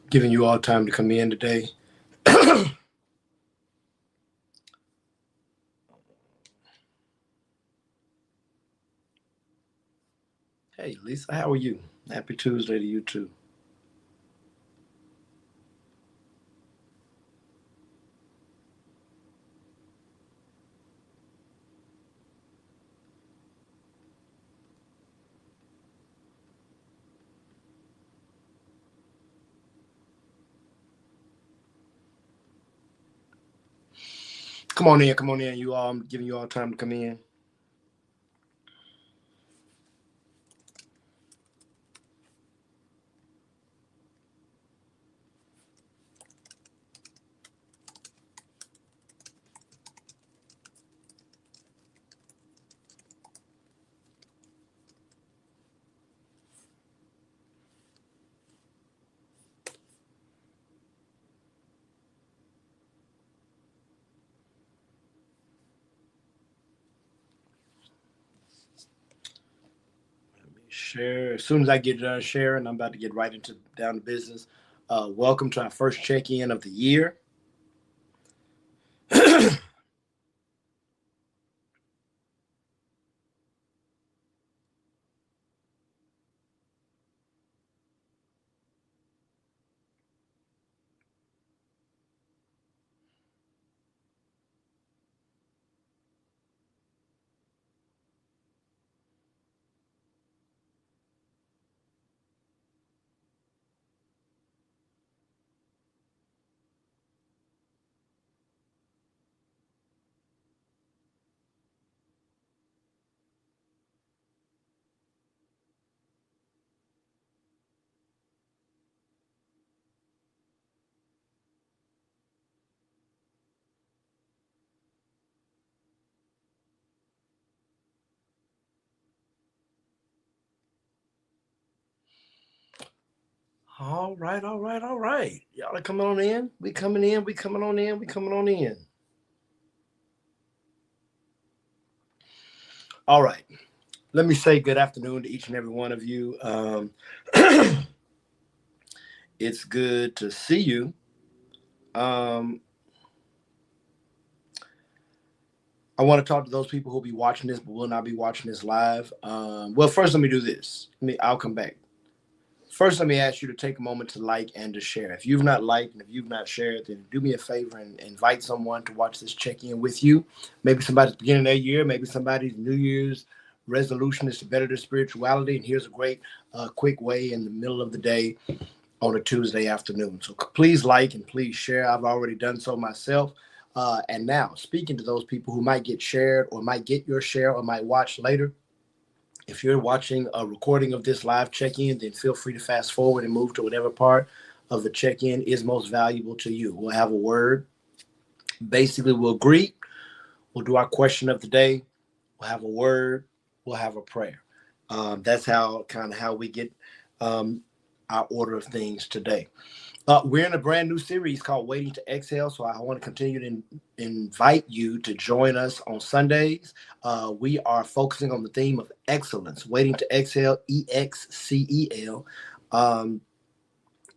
Giving you all time to come in today. Hey, Lisa, how are you? Happy Tuesday to you too. Come on in, come on in. You all, I'm giving you all time to come in. Share. As soon as I get done sharing, I'm about to get right into down to business. Welcome to our first check-in of the year. All right, all right, all right. Y'all are coming on in. We coming in. We coming on in. We coming on in. All right. Let me say good afternoon to each and every one of you. It's good to see you. Um, I want to talk to those people who'll be watching this but will not be watching this live. Well, first, let me do this. I'll come back. First, let me ask you to take a moment to like and to share. If you've not liked and if you've not shared, then do me a favor and invite someone to watch this check-in with you. Maybe somebody's beginning of their year, maybe somebody's New Year's resolution is to better their spirituality. And here's a great, quick way in the middle of the day on a Tuesday afternoon. So please like and please share. I've already done so myself. And now, speaking to those people who might get shared or might get your share or might watch later, if you're watching a recording of this live check-in, then feel free to fast forward and move to whatever part of the check-in is most valuable to you. We'll have a word. Basically, we'll greet. We'll do our question of the day. We'll have a word. We'll have a prayer. That's how we get our order of things today. We're in a brand new series called Waiting to Exhale. So I want to continue to invite you to join us on Sundays. We are focusing on the theme of excellence. Waiting to Exhale, EXCEL,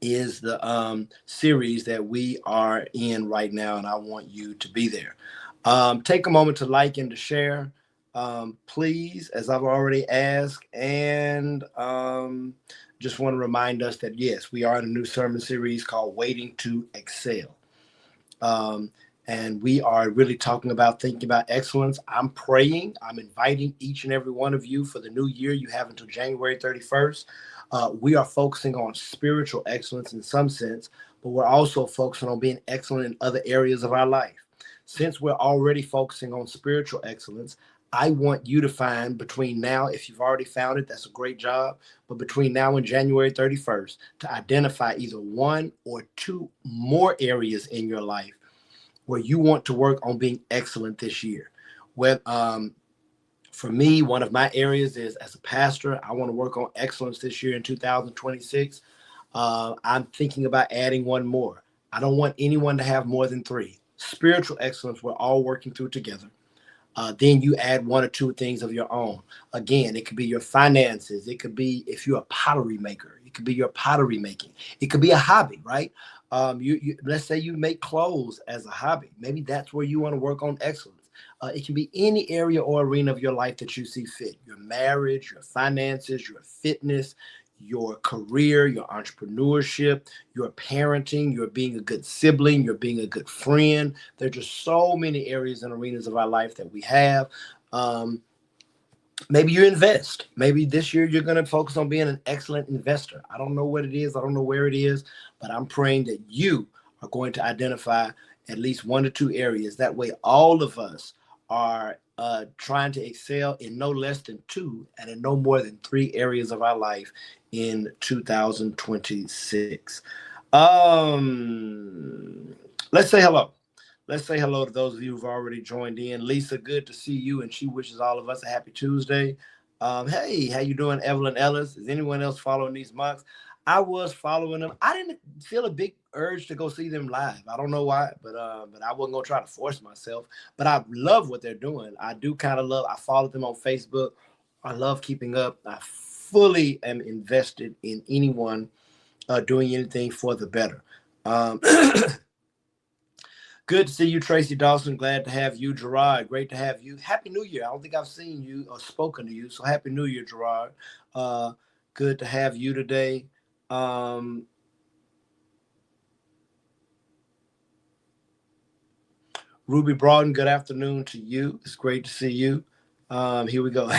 is the series that we are in right now, and I want you to be there. Take a moment to like and to share. Please, as I've already asked, and just want to remind us that, yes, we are in a new sermon series called Waiting to Excel. And we are really talking about thinking about excellence. I'm praying, I'm inviting each and every one of you for the new year. You have until January 31st. We are focusing on spiritual excellence in some sense, but we're also focusing on being excellent in other areas of our life. Since we're already focusing on spiritual excellence, I want you to find between now, if you've already found it, that's a great job. But between now and January 31st, to identify either one or two more areas in your life where you want to work on being excellent this year. For me, one of my areas is as a pastor, I want to work on excellence this year in 2026. I'm thinking about adding one more. I don't want anyone to have more than three. Spiritual excellence, we're all working through together. Then you add one or two things of your own. Again, it could be your finances. It could be if you're a pottery maker. It could be your pottery making. It could be a hobby, right? You let's say you make clothes as a hobby. Maybe that's where you want to work on excellence. It can be any area or arena of your life that you see fit. Your marriage, your finances, your fitness, your career, your entrepreneurship, your parenting, your being a good sibling, you're being a good friend. There's just so many areas and arenas of our life that we have. Um, Maybe you invest. Maybe this year you're going to focus on being an excellent investor. I don't know what it is. I don't know where it is, but I'm praying that you are going to identify at least 1 to 2 areas. That way, all of us are trying to excel in no less than 2 and in no more than 3 areas of our life in 2026. Let's say hello. Let's say hello to those of you who've already joined in. Lisa, good to see you, and she wishes all of us a happy Tuesday. Hey, how you doing, Evelyn Ellis? Is anyone else following these monks? I was following them. I didn't feel a big urge to go see them live. I don't know why, but I wasn't gonna try to force myself. But I love what they're doing. I do kind of love. I followed them on Facebook. I love keeping up. I fully am invested in anyone doing anything for the better. Um, Good to see you, Tracy Dawson. Glad to have you, Gerard. Great to have you. Happy New Year. I don't think I've seen you or spoken to you, so Happy New Year, Gerard. Uh, Good to have you today. Um, Ruby Broughton, good afternoon to you. It's great to see you. Here we go.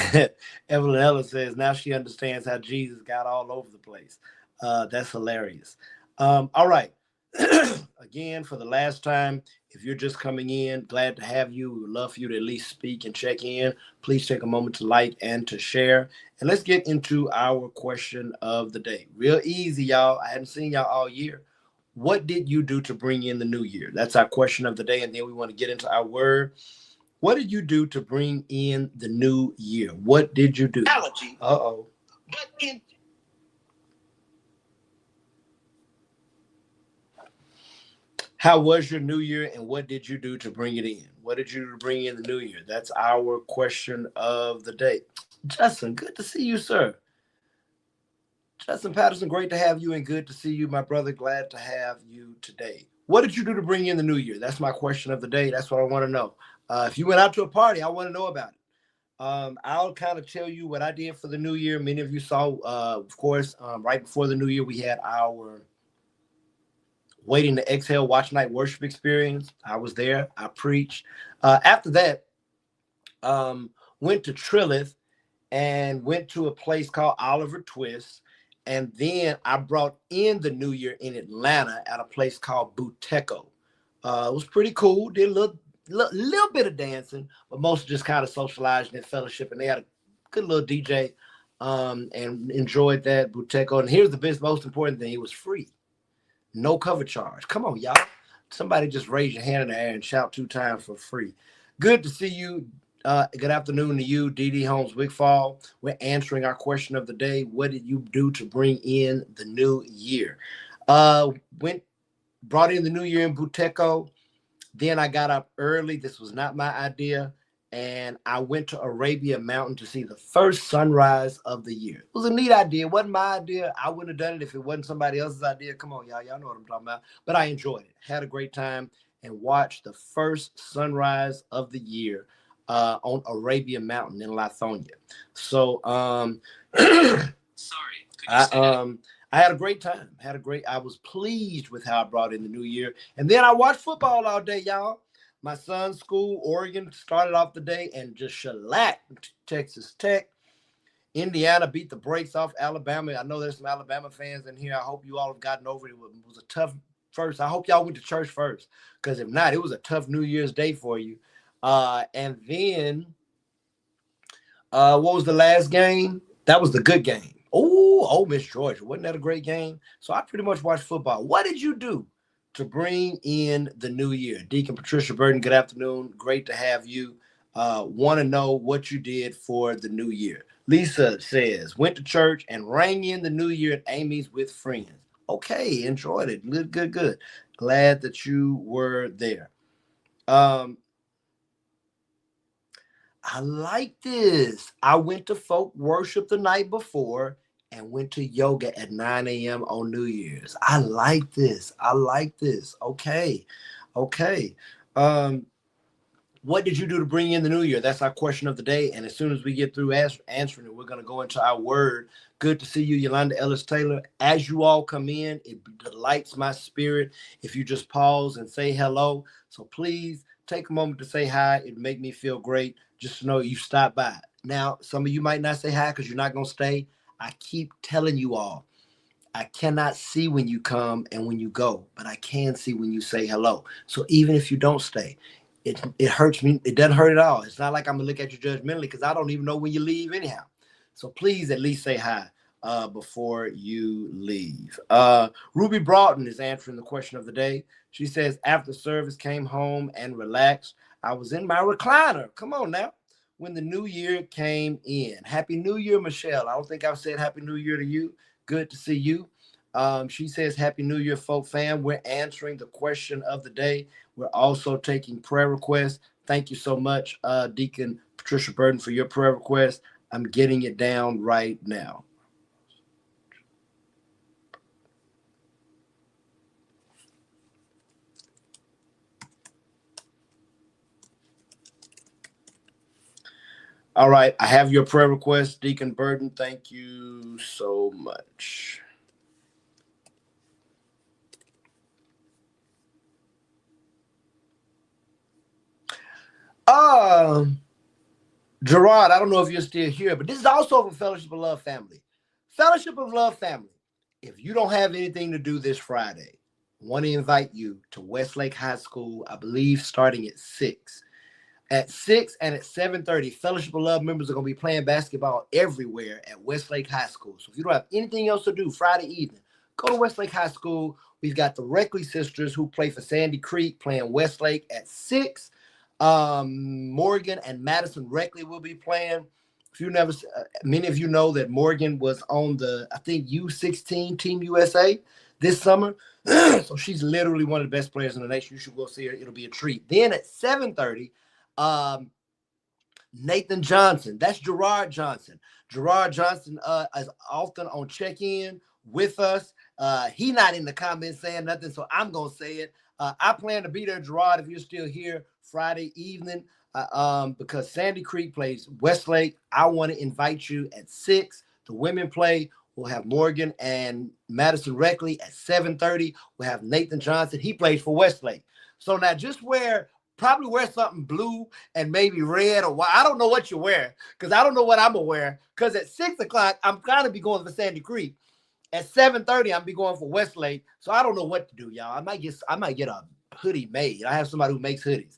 Evelyn Ellis says, now she understands how Jesus got all over the place. That's hilarious. All right. Again, for the last time, if you're just coming in, glad to have you. We would love for you to at least speak and check in. Please take a moment to like and to share. And let's get into our question of the day. Real easy, y'all. I hadn't seen y'all all year. What did you do to bring in the new year? That's our question of the day. And then we want to get into our word. What did you do to bring in the new year? What did you do? Allergy. Uh-oh. But in How was your new year and what did you do to bring it in? What did you do to bring in the new year? That's our question of the day. Justin, good to see you, sir. Justin Patterson, great to have you and good to see you, my brother. Glad to have you today. What did you do to bring in the new year? That's my question of the day. That's what I want to know. If you went out to a party, I want to know about it. I'll kind of tell you what I did for the new year. Many of you saw, of course, right before the new year, we had our Waiting to Exhale Watch Night Worship Experience. I was there. I preached. After that, went to Trilith and went to a place called Oliver Twist. And then I brought in the new year in Atlanta at a place called Buteco. It was pretty cool. Did a little bit of dancing, but most just kind of socializing and fellowship. And they had a good little DJ and enjoyed that Buteco. And here's the most important thing. It was free. No cover charge. Come on, y'all. Somebody just raise your hand in the air and shout 2 times for free. Good to see you. Good afternoon to you, DD Holmes Wigfall. We're answering our question of the day. What did you do to bring in the new year? Brought in the new year in Buteco. Then I got up early. This was not my idea. And I went to Arabia Mountain to see the first sunrise of the year. It was a neat idea. It wasn't my idea. I wouldn't have done it if it wasn't somebody else's idea. Come on, y'all. Y'all know what I'm talking about. But I enjoyed it. Had a great time and watched the first sunrise of the year on Arabia Mountain in Lithonia. So sorry. I had a great time. I was pleased with how I brought in the new year. And then I watched football all day, y'all. My son's school, Oregon, started off the day and just shellacked Texas Tech. Indiana beat the brakes off Alabama. I know there's some Alabama fans in here. I hope you all have gotten over it. It was a tough first. I hope y'all went to church first, because if not, it was a tough New Year's Day for you. And then what was the last game? That was the good game. Oh, Miss Georgia. Wasn't that a great game? So I pretty much watched football. What did you do to bring in the new year? Deacon Patricia Burton, good afternoon. Great to have you. Want to know what you did for the new year. Lisa says, went to church and rang in the new year at Amy's with friends. Okay, enjoyed it. Good. Glad that you were there. I like this. I went to folk worship the night before and went to yoga at 9 a.m. on New Year's. I like this. I like this. Okay. Okay. Um, what did you do to bring in the new year? That's our question of the day. And as soon as we get through answering it, we're going to go into our word. Good to see you, Yolanda Ellis Taylor. As you all come in, it delights my spirit if you just pause and say hello. So please take a moment to say hi. It'd make me feel great just to know you stopped by. Now, some of you might not say hi because you're not going to stay. I keep telling you all, I cannot see when you come and when you go, but I can see when you say hello. So even if you don't stay, it hurts me. It doesn't hurt at all. It's not like I'm gonna look at you judgmentally because I don't even know when you leave anyhow. So please at least say hi before you leave. Ruby Broughton is answering the question of the day. She says, after service, came home and relaxed. I was in my recliner. Come on now. When the new year came in. Happy New Year, Michelle. I don't think I've said Happy New Year to you. Good to see you. She says, Happy New Year, folk fam. We're answering the question of the day. We're also taking prayer requests. Thank you so much, Deacon Patricia Burton, for your prayer request. I'm getting it down right now. All right, I have your prayer request, Deacon Burton. Thank you so much. Gerard, I don't know if you're still here, but this is also for Fellowship of Love family. Fellowship of Love family. If you don't have anything to do this Friday, I want to invite you to Westlake High School, I believe starting at 6. At 6 and at 7:30, Fellowship of Love members are going to be playing basketball everywhere at Westlake High School. So if you don't have anything else to do Friday evening, go to Westlake High School. We've got the Reckley sisters who play for Sandy Creek playing Westlake at 6. Morgan and Madison Reckley will be playing. If you never, many of you know that Morgan was on the, I think, U16 Team USA this summer. So she's literally one of the best players in the nation. You should go see her. It'll be a treat. Then at 7:30, Nathan Johnson. That's Gerard Johnson. Gerard Johnson is often on check-in with us. He not in the comments saying nothing, so I'm gonna say it. I plan to be there, Gerard, if you're still here Friday evening, because Sandy Creek plays Westlake. I want to invite you at 6. The women play. We'll have Morgan and Madison Reckley at 7:30. We'll have Nathan Johnson. He plays for Westlake. So now just probably wear something blue and maybe red or white. I don't know what you wear because I don't know what I'm gonna wear. Because at 6 o'clock, I'm gonna be going for Sandy Creek. At 7:30, I'm be going for Westlake. So I don't know what to do, y'all. I might get a hoodie made. I have somebody who makes hoodies.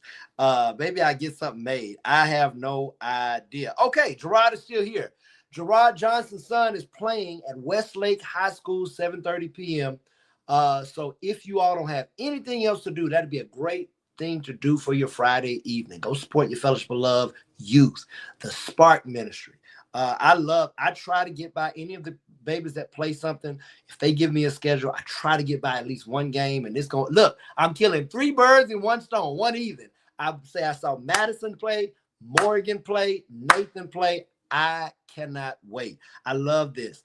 Maybe I get something made. I have no idea. Okay, Gerard is still here. Gerard Johnson's son is playing at Westlake High School, 7:30 p.m. So if you all don't have anything else to do, that'd be a great thing to do for your Friday evening. Go support your Fellowship of Love youth, the Spark Ministry. I try to get by any of the babies that play something. If they give me a schedule, I try to get by at least one game. And look, I'm killing 3 birds in one stone, one evening. I say I saw Madison play, Morgan play, Nathan play. I cannot wait. I love this.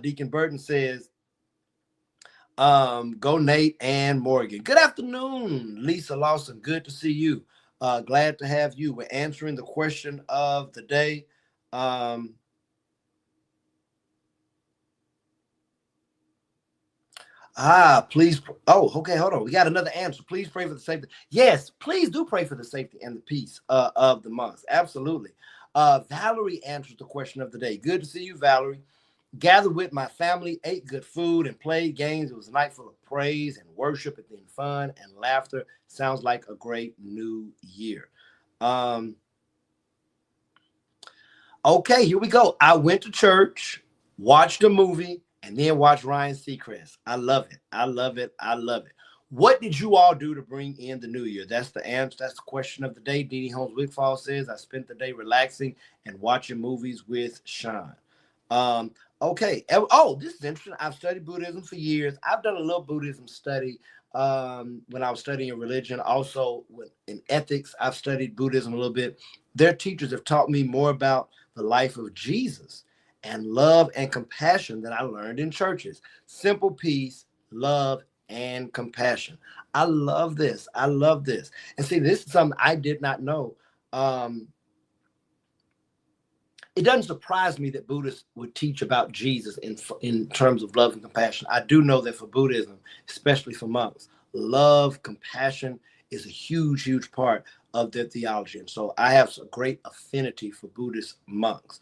Deacon Burton says, go Nate and Morgan. Good afternoon, Lisa Lawson. Good to see you. Glad to have you. We're answering the question of the day. Please. Oh, okay. Hold on. We got another answer. Please pray for the safety. Yes, please do pray for the safety and the peace of the month. Absolutely. Valerie answers the question of the day. Good to see you, Valerie. Gathered with my family, ate good food, and played games. It was a night full of praise and worship and then fun and laughter. Sounds like a great new year. Okay, here we go. I went to church, watched a movie, and then watched Ryan Seacrest. I love it. I love it. I love it. What did you all do to bring in the new year? That's the answer. That's the question of the day. Dee Dee Holmes Wigfall says, I spent the day relaxing and watching movies with Sean. Okay. Oh, this is interesting. I've studied Buddhism for years. I've done a little Buddhism study when I was studying religion. Also, in ethics, I've studied Buddhism a little bit. Their teachers have taught me more about the life of Jesus and love and compassion that I learned in churches. Simple peace, love, and compassion. I love this. I love this. And see, this is something I did not know. Um, it doesn't surprise me that Buddhists would teach about Jesus in terms of love and compassion. I do know that for Buddhism, especially for monks, love, compassion is a huge, huge part of their theology. And so I have a great affinity for Buddhist monks.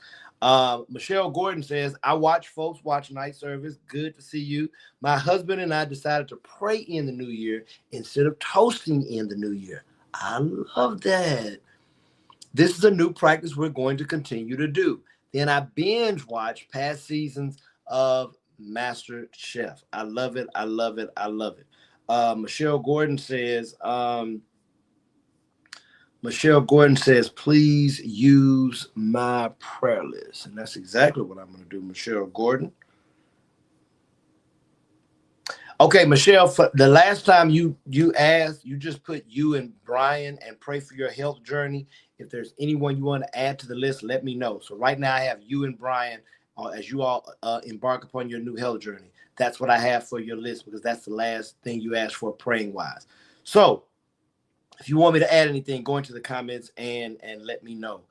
Michelle Gordon says, I watch folks watch night service. Good to see you. My husband and I decided to pray in the new year instead of toasting in the new year. I love that. This is a new practice we're going to continue to do. Then I binge watch past seasons of Master Chef. I love it. I love it. I love it. Michelle Gordon says, please use my prayer list. And that's exactly what I'm going to do, Michelle Gordon. Okay, Michelle, for the last time you asked, you just put you and Brian and pray for your health journey. If there's anyone you want to add to the list, let me know. So right now I have you and Brian as you all embark upon your new health journey. That's what I have for your list because that's the last thing you asked for praying wise. So if you want me to add anything, go into the comments and let me know.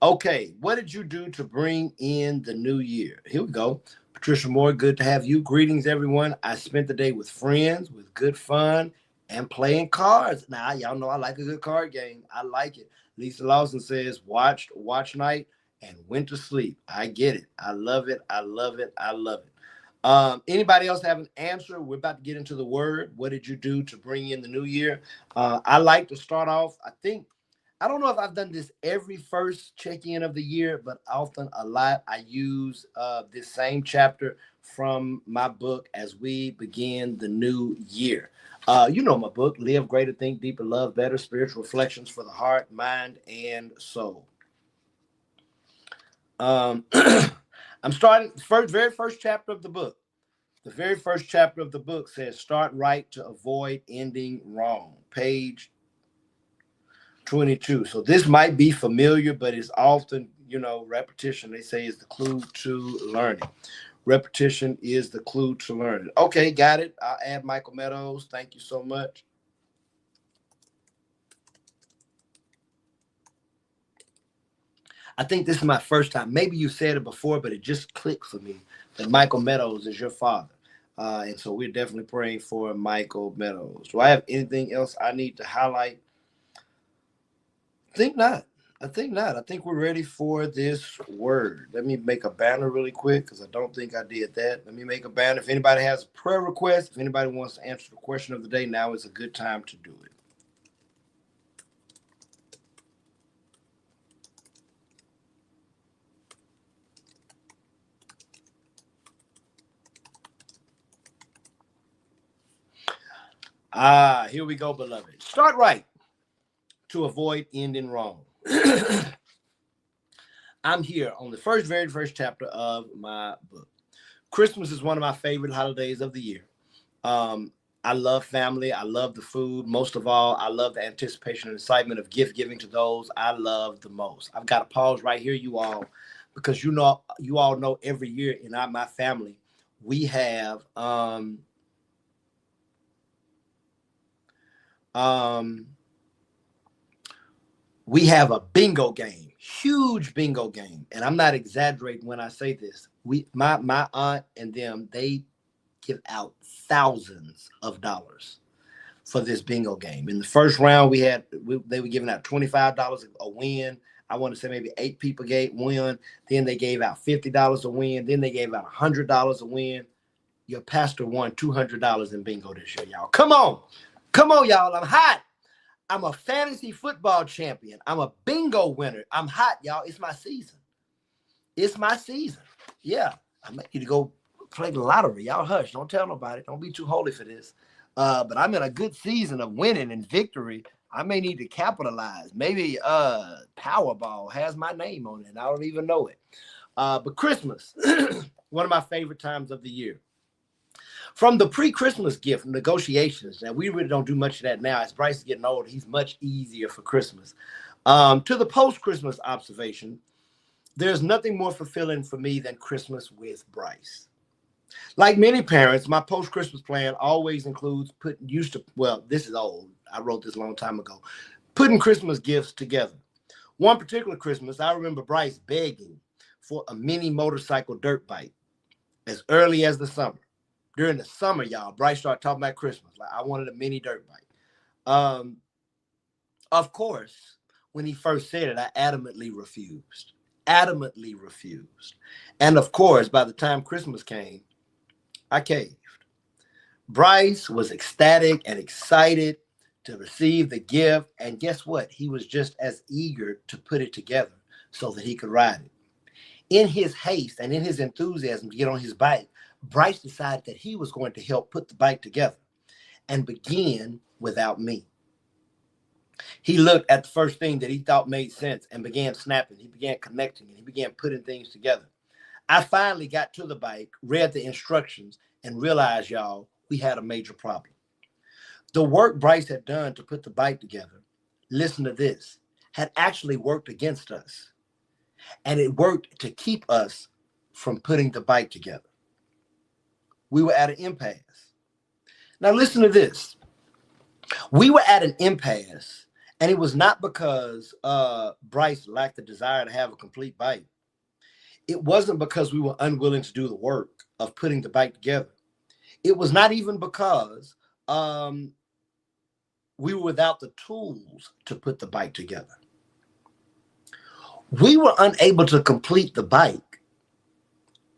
Okay, what did you do to bring in the new year? Here we go. Patricia Moore, good to have you. Greetings, everyone. I spent the day with friends, with good fun, and playing cards. Now, y'all know I like a good card game. I like it. Lisa Lawson says, watch night and went to sleep. I get it. I love it. I love it. I love it. Anybody else have an answer? We're about to get into the word. What did you do to bring in the new year? I like to start off, I don't know if I've done this every first check-in of the year, but often a lot I use this same chapter from my book as we begin the new year. You know my book, Live Greater, Think Deeper, Love Better, Spiritual Reflections for the Heart, Mind, and Soul. I'm starting very first chapter of the book. The very first chapter of the book says, start right to avoid ending wrong. Page 22. So this might be familiar, but it's often, repetition, they say, is the clue to learning. Repetition is the clue to learning. Okay, got it. I'll add Michael Meadows. Thank you so much. I think this is my first time. Maybe you said it before, but it just clicked for me that Michael Meadows is your father. And so we're definitely praying for Michael Meadows. Do I have anything else I need to highlight? I think not. I think we're ready for this word. Let me make a banner really quick because I don't think I did that. Let me make a banner. If anybody has a prayer request, if anybody wants to answer the question of the day, now is a good time to do it. Here we go, beloved. Start right to avoid ending wrong. I'm here on the very first chapter of my book. Christmas is one of my favorite holidays of the year. I love family. I love the food. Most of all, I love the anticipation and excitement of gift giving to those I love the most. I've got to pause right here, you all, because you all know every year in my family, we have we have a bingo game, huge bingo game. And I'm not exaggerating when I say this. My aunt and them, they give out thousands of dollars for this bingo game. In the first round, they were giving out $25 a win. I want to say maybe 8 people win. Then they gave out $50 a win. Then they gave out $100 a win. Your pastor won $200 in bingo this year, y'all. Come on, y'all. I'm hot. I'm a fantasy football champion. I'm a bingo winner. I'm hot, y'all. It's my season. Yeah, I might need to go play the lottery. Y'all hush. Don't tell nobody. Don't be too holy for this. But I'm in a good season of winning and victory. I may need to capitalize. Maybe Powerball has my name on it. I don't even know it. But Christmas, one of my favorite times of the year. From the pre-Christmas gift negotiations, now we really don't do much of that now. As Bryce is getting older, he's much easier for Christmas. To the post-Christmas observation, There's nothing more fulfilling for me than Christmas with Bryce. Like many parents, my post-Christmas plan always includes well, this is old. I wrote this a long time ago. Putting Christmas gifts together. One particular Christmas, I remember Bryce begging for a mini motorcycle dirt bike as early as the summer. During the summer, y'all, Bryce started talking about Christmas. Like, I wanted a mini dirt bike. Of course, when he first said it, I adamantly refused. Adamantly refused. And of course, by the time Christmas came, I caved. Bryce was ecstatic and excited to receive the gift. And guess what? He was just as eager to put it together so that he could ride it. In his haste and in his enthusiasm to get on his bike, Bryce decided that he was going to help put the bike together and begin without me. He looked at the first thing that he thought made sense and began snapping. He began connecting and he began putting things together. I finally got to the bike, read the instructions, and realized, y'all, we had a major problem. The work Bryce had done to put the bike together, listen to this, had actually worked against us. And it worked to keep us from putting the bike together. We were at an impasse. Now listen to this. We were at an impasse, and it was not because Bryce lacked the desire to have a complete bike. It wasn't because we were unwilling to do the work of putting the bike together. It was not even because we were without the tools to put the bike together. We were unable to complete the bike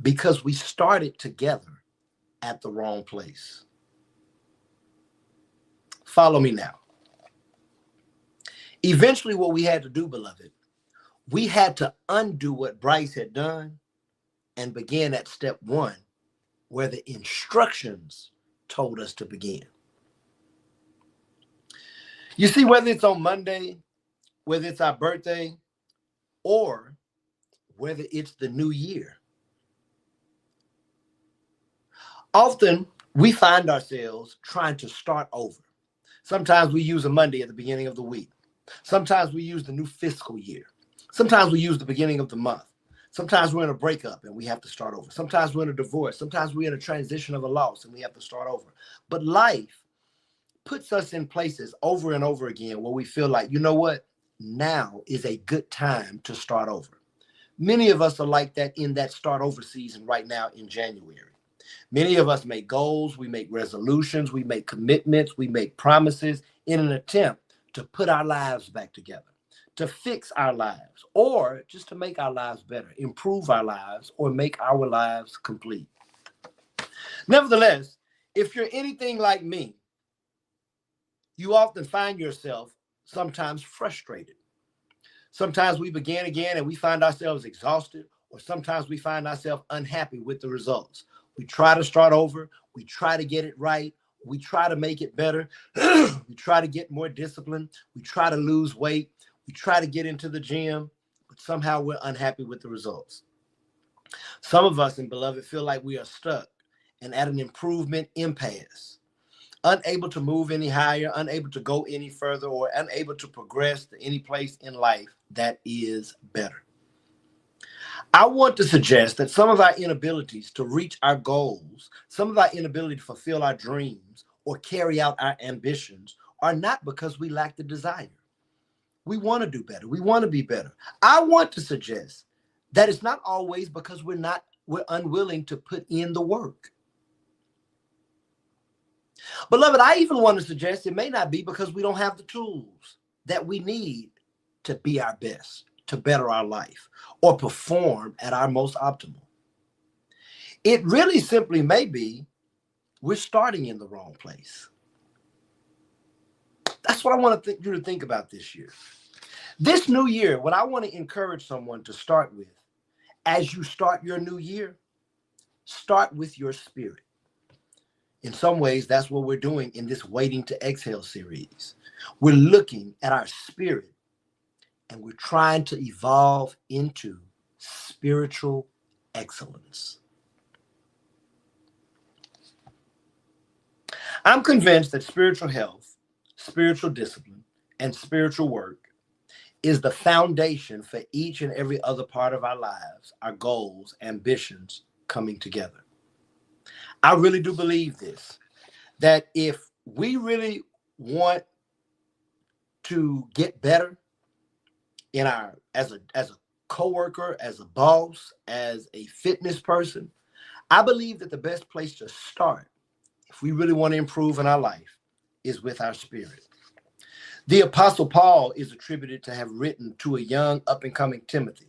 because we started together at the wrong place. Follow me now. Eventually, what we had to do, beloved, we had to undo what Bryce had done and begin at step one, where the instructions told us to begin. You see, whether it's on Monday, whether it's our birthday, or whether it's the new year, often we find ourselves trying to start over. Sometimes we use a Monday at the beginning of the week. Sometimes we use the new fiscal year. Sometimes we use the beginning of the month. Sometimes we're in a breakup and we have to start over. Sometimes we're in a divorce. Sometimes we're in a transition of a loss and we have to start over. But life puts us in places over and over again where we feel like, you know what? Now is a good time to start over. Many of us are like that in that start over season right now in January. Many of us make goals, we make resolutions, we make commitments, we make promises in an attempt to put our lives back together, to fix our lives, or just to make our lives better, improve our lives, or make our lives complete. Nevertheless, if you're anything like me, you often find yourself sometimes frustrated. Sometimes we begin again and we find ourselves exhausted, or sometimes we find ourselves unhappy with the results. We try to start over. We try to get it right. We try to make it better. We try to get more discipline. We try to lose weight. We try to get into the gym, but somehow we're unhappy with the results. Some of us, in beloved, feel like we are stuck and at an improvement impasse, unable to move any higher, unable to go any further, or unable to progress to any place in life that is better. I want to suggest that some of our inabilities to reach our goals, some of our inability to fulfill our dreams or carry out our ambitions are not because we lack the desire. We want to do better. We want to be better. I want to suggest that it's not always because we're unwilling to put in the work. Beloved, I even want to suggest it may not be because we don't have the tools that we need to be our best, to better our life, or perform at our most optimal. It really simply may be we're starting in the wrong place. That's what I want you to think about this year. This new year, what I want to encourage someone to start with, as you start your new year, start with your spirit. In some ways, that's what we're doing in this Waiting to Exhale series. We're looking at our spirit and we're trying to evolve into spiritual excellence. I'm convinced that spiritual health, spiritual discipline, and spiritual work is the foundation for each and every other part of our lives, our goals, ambitions coming together. I really do believe this, that if we really want to get better in our as a coworker, as a boss, as a fitness person, I believe that the best place to start, if we really want to improve in our life, is with our spirit. The Apostle Paul is attributed to have written to a young up-and-coming Timothy.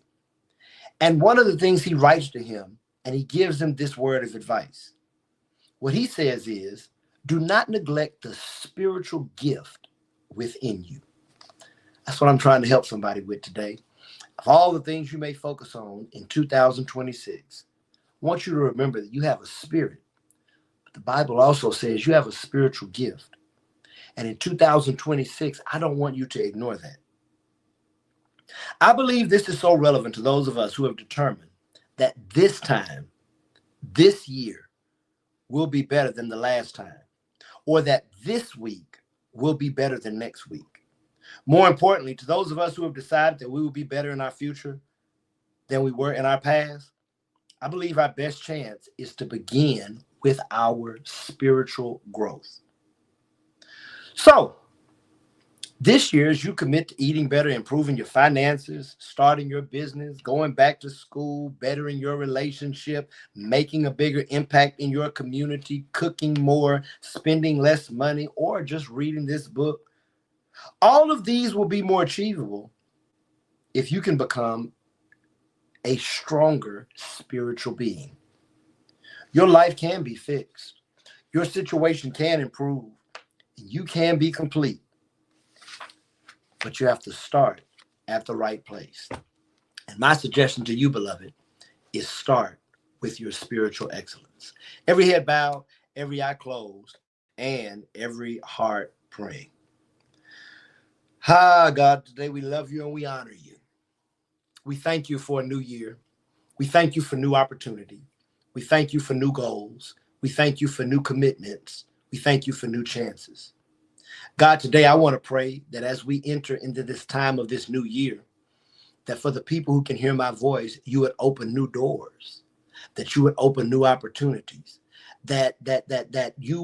And one of the things he writes to him, and he gives him this word of advice. What he says is, do not neglect the spiritual gift within you. That's what I'm trying to help somebody with today. Of all the things you may focus on in 2026, I want you to remember that you have a spirit. But the Bible also says you have a spiritual gift. And in 2026, I don't want you to ignore that. I believe this is so relevant to those of us who have determined that this time, this year, will be better than the last time, or that this week will be better than next week. More importantly, to those of us who have decided that we will be better in our future than we were in our past, I believe our best chance is to begin with our spiritual growth. So, this year, as you commit to eating better, improving your finances, starting your business, going back to school, bettering your relationship, making a bigger impact in your community, cooking more, spending less money, or just reading this book, all of these will be more achievable if you can become a stronger spiritual being. Your life can be fixed. Your situation can improve. And you can be complete. But you have to start at the right place. And my suggestion to you, beloved, is start with your spiritual excellence. Every head bowed, every eye closed, and every heart praying. God, today we love you and we honor you. We thank you for a new year. We thank you for new opportunity. We thank you for new goals. We thank you for new commitments. We thank you for new chances. God, today I want to pray that as we enter into this time of this new year, that for the people who can hear my voice, you would open new doors, that you would open new opportunities, that you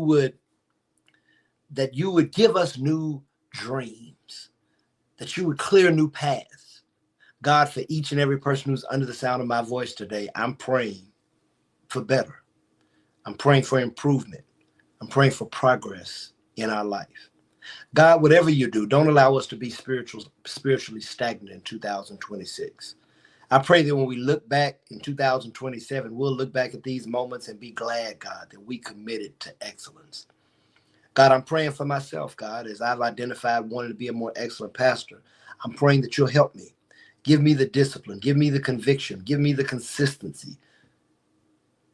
would give us new dreams, that you would clear new paths. God, for each and every person who's under the sound of my voice today, I'm praying for better. I'm praying for improvement. I'm praying for progress in our life. God, whatever you do, don't allow us to be spiritually stagnant in 2026. I pray that when we look back in 2027, we'll look back at these moments and be glad, God, that we committed to excellence. God, I'm praying for myself, God, as I've identified wanting to be a more excellent pastor. I'm praying that you'll help me. Give me the discipline. Give me the conviction. Give me the consistency.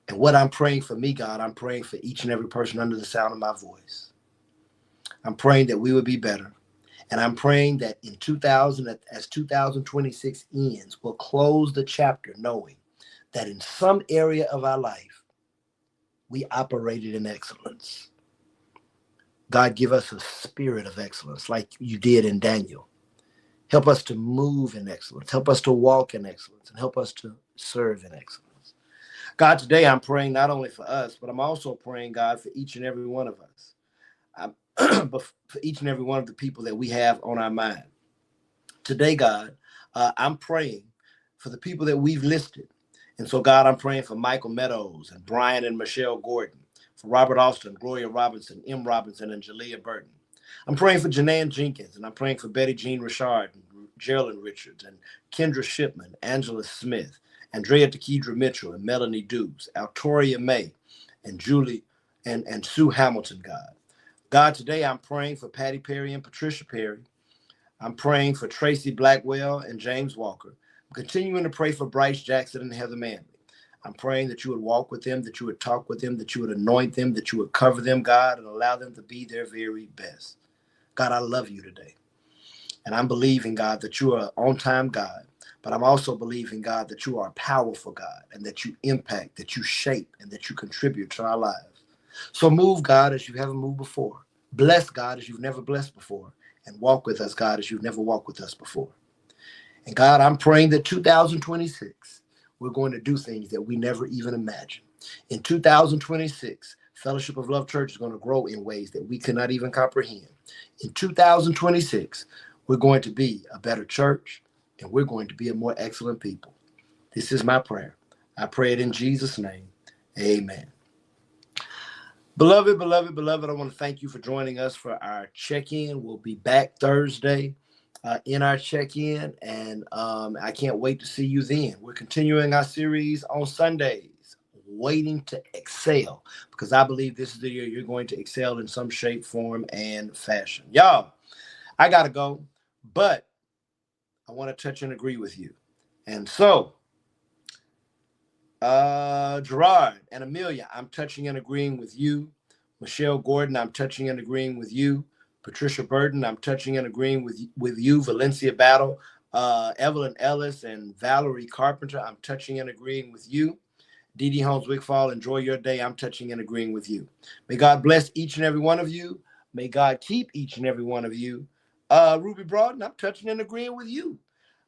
And what I'm praying for me, God, I'm praying for each and every person under the sound of my voice. I'm praying that we would be better. And I'm praying that in 2026 ends, we'll close the chapter knowing that in some area of our life, we operated in excellence. God, give us a spirit of excellence like you did in Daniel. Help us to move in excellence. Help us to walk in excellence, and help us to serve in excellence. God, today I'm praying not only for us, but I'm also praying, God, for each and every one of us. But for each and every one of the people that we have on our mind. Today, God, I'm praying for the people that we've listed. And so, God, I'm praying for Michael Meadows and Brian and Michelle Gordon, for Robert Austin, Gloria Robinson, M. Robinson, and Jalea Burton. I'm praying for Janan Jenkins, and I'm praying for Betty Jean Richard, and Geraldine Richards, and Kendra Shipman, Angela Smith, Andrea Tekedra Mitchell, and Melanie Dukes, Altoria May, and Julie and Sue Hamilton, God. God, today I'm praying for Patty Perry and Patricia Perry. I'm praying for Tracy Blackwell and James Walker. I'm continuing to pray for Bryce Jackson and Heather Manley. I'm praying that you would walk with them, that you would talk with them, that you would anoint them, that you would cover them, God, and allow them to be their very best. God, I love you today. And I'm believing, God, that you are an on-time God. But I'm also believing, God, that you are a powerful God and that you impact, that you shape, and that you contribute to our lives. So move, God, as you haven't moved before. Bless, God, as you've never blessed before. And walk with us, God, as you've never walked with us before. And God, I'm praying that 2026, we're going to do things that we never even imagined. In 2026, Fellowship of Love Church is going to grow in ways that we could not even comprehend. In 2026, we're going to be a better church, and we're going to be a more excellent people. This is my prayer. I pray it in Jesus' name. Amen. Beloved, beloved, beloved, I want to thank you for joining us for our check-in. We'll be back Thursday in our check-in, and I can't wait to see you then. We're continuing our series on Sundays, Waiting to Excel, because I believe this is the year you're going to excel in some shape, form, and fashion. Y'all, I got to go, but I want to touch and agree with you. And so, Gerard and Amelia, I'm touching and agreeing with you. Michelle Gordon, I'm touching and agreeing with you. Patricia Burton, I'm touching and agreeing with you. Valencia Battle, Evelyn Ellis, and Valerie Carpenter, I'm touching and agreeing with you. Dee Dee Holmes Wickfall, enjoy your day. I'm touching and agreeing with you. May God bless each and every one of you. May God keep each and every one of you. Ruby Broughton, I'm touching and agreeing with you.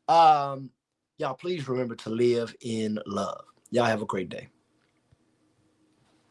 Y'all, please remember to live in love. Y'all have a great day.